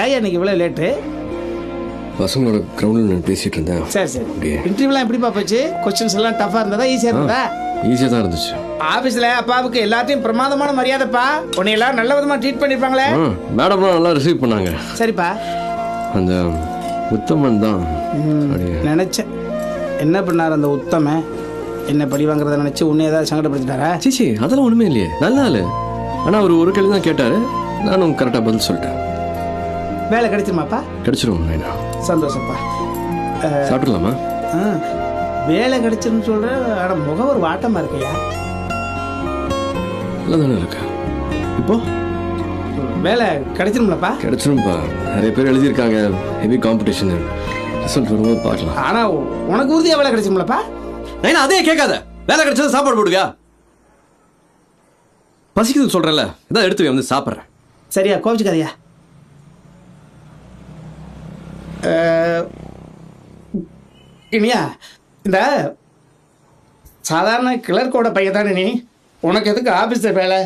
ஏன் இன்னைக்கு இவ்வளோ லேட்டு? பசங்களோட கிரவுண்டில் நான் பேசிட்டு இருந்தேன். சரி சரி. இன்டர்வியூலாம் எப்படிப்பா போச்சு? கொஸ்டின்ஸ் எல்லாம் டஃபாக இருந்ததா ஈஸியாக இருந்ததா? ஈஸியாக தான் இருந்துச்சு. ஆஃபீஸில் அப்பாவுக்கு எல்லாத்தையும் பிரமாதமான மரியாதைப்பா. உன்னை எல்லாரும் நல்ல விதமாக ட்ரீட் பண்ணியிருப்பாங்களே? மேடம்லாம் நல்லா ரிசீவ் பண்ணாங்க. சரிப்பா. அந்த உத்தமன் தான் நினச்சேன். என்ன பண்ணார் அந்த உத்தமன்? என்ன படி வாங்குறத நினச்சி உன்னை ஏதாவது சங்கடப்படுத்திட்டாரா? சிச்சி அதெல்லாம் ஒன்றுமே இல்லையே, நல்ல ஆள். ஆனால் அவர் ஒரு கேள்வி தான் கேட்டார், நானும் கரெக்டாக பதில் சொல்லிட்டேன். வேலை கிடைச்சிருமாப்பா? கிடைச்சிரும் நைனா. சந்தோஷப்பா. சாப்பிடலாமா? வேலை கிடைச்சிருன்னு சொல்ற, ஆனால் முகம் ஒரு வாட்டமாக இருக்கையா? நல்லா தானே இருக்கு. இப்போ வேலை கிடைச்சிரும்லப்பா? கிடைச்சிரும்ப்பா. நிறைய பேர் எழுதியிருக்காங்க, ஹெவி காம்படிஷன். ரிசல்ட் வரும்போது பார்க்கலாம். ஆனால் உனக்கு உறுதியாக வேலை கிடைச்சிரும்லப்பா? நைனா அதே கேட்காத. வேலை கிடைச்சது சாப்பாடு போடுங்க. பசிக்குது சொல்கிறேன்ல, இதான் எடுத்து வந்து சாப்பிட்றேன். சரியா, கோவிச்சுக்காதியா. இனியா, இந்த சாதாரண கிளர்க்கோட பையன் தானே நீ? உனக்கு எதுக்கு ஆஃபீஸில் வேலை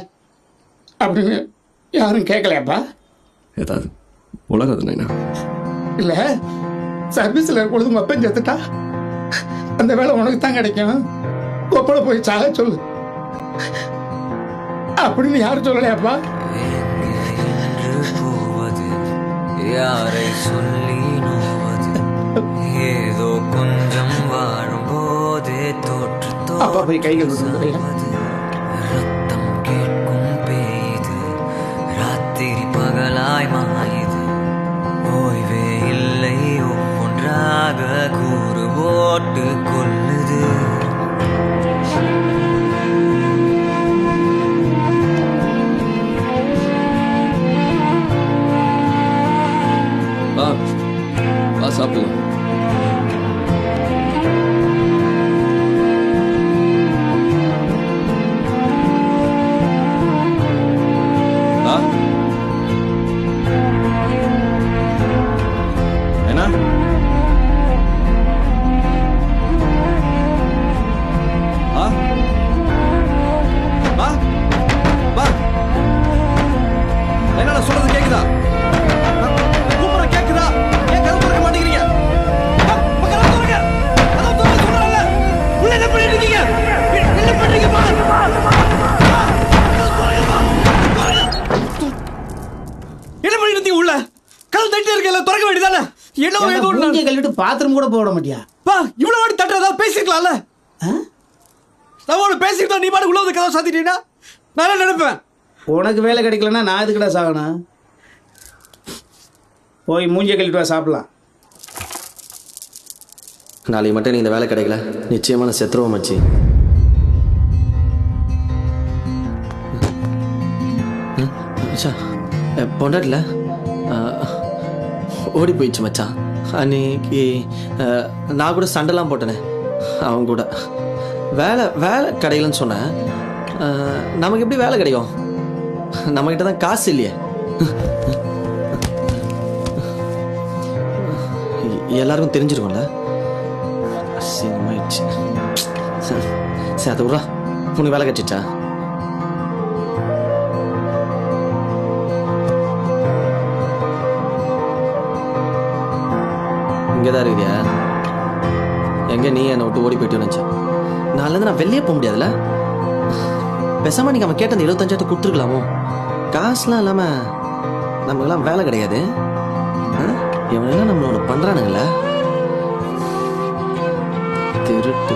அப்படின்னு யாரும் கேட்கலையாப்பா? ஏதாவது உலகாது நைனா. இல்லை, சர்வீஸில் இருக்கிறது உங்கள் அப்பன் செத்துட்டா அந்த வேலை உனக்கு தான் கிடைக்கும், கொப்பளை போய் சாக சொல்லு அப்படின்னு யாரும் சொல்லலையாப்பா? யாரை சொல்லி நோவது, ஏதோ கொஞ்சம் வாழும் போதே தோற்று அப்பா போய் கைகள் ரத்தம் கேட்கும் பெய்து, ராத்திரி பகலாய் மாயுது, ஓய்வே இல்லை ஒவ்வொன்றாக கூறு போட்டு கொல்லுது. சாப்பிடலாம். என்ன என்ன சொல்றது கேக்குதா? கேக்குதா? ஏன் கதவு திறக்க மாட்டேங்கிறீங்க? என்ன பண்ணிட்டு இருக்கீங்க? என்ன பண்றீங்க? என்ன பண்ணிட்டு இருக்கீங்க? உள்ள கதவு தட்டிட்டு இருக்கல, திறக்க வேண்டியதானே? என்ன ஏதோ மூஞ்சியை கழுவிட்டு பாத்ரூம் கூட போட மாட்டியா? பா, இவ்வளவு வாட்டி தட்டுறதா பேசிருக்கலாம்ல. நான் ஒரு பேசிட்டு நீ பாட்டு உள்ள வந்து கதவை சாத்திட்டீங்கன்னா நான் நினைப்பேன். உனக்கு வேலை கிடைக்கலன்னா நான் எதுக்குடா சாகணும்? போய் மூஞ்சியை கழுவிட்டு வா, சாப்பிடலாம். நாளைக்கு மட்டும் நீ இந்த வேலை கிடைக்கல, நிச்சயமா நான் செத்துருவோம் மச்சி. பொண்டாட்டில ஓடி போயிடுச்சு மச்சான். அன்னைக்கு நான் கூட சண்டைலாம் போட்டேனே அவங்க கூட. வேலை கிடைக்கலன்னு சொன்னேன். நமக்கு எப்படி வேலை கிடைக்கும்? நம்மக்கிட்ட தான் காசு இல்லையே. எல்லாருக்கும் தெரிஞ்சிருக்கும்ல. அசிங்கமாயிடுச்சு. சரி அதை விட்றா. உனக்கு வேலை கிடைச்சிச்சா? இங்கே தான் இருக்குதியா? எங்கே நீ என்னை விட்டு ஓடி போயிட்டு நினச்சா? நாளிலேருந்து நான் வெளியே போக முடியாதுல்ல. பேசாமல் நீங்கள் அவன் கேட்ட அந்த 75,000 கொடுத்துருக்கலாமோ? காசுலாம் இல்லாமல் நமக்கெல்லாம் வேலை கிடையாது. இவனெல்லாம் நம்மளோட பண்ணுறானுங்கள திருட்டு.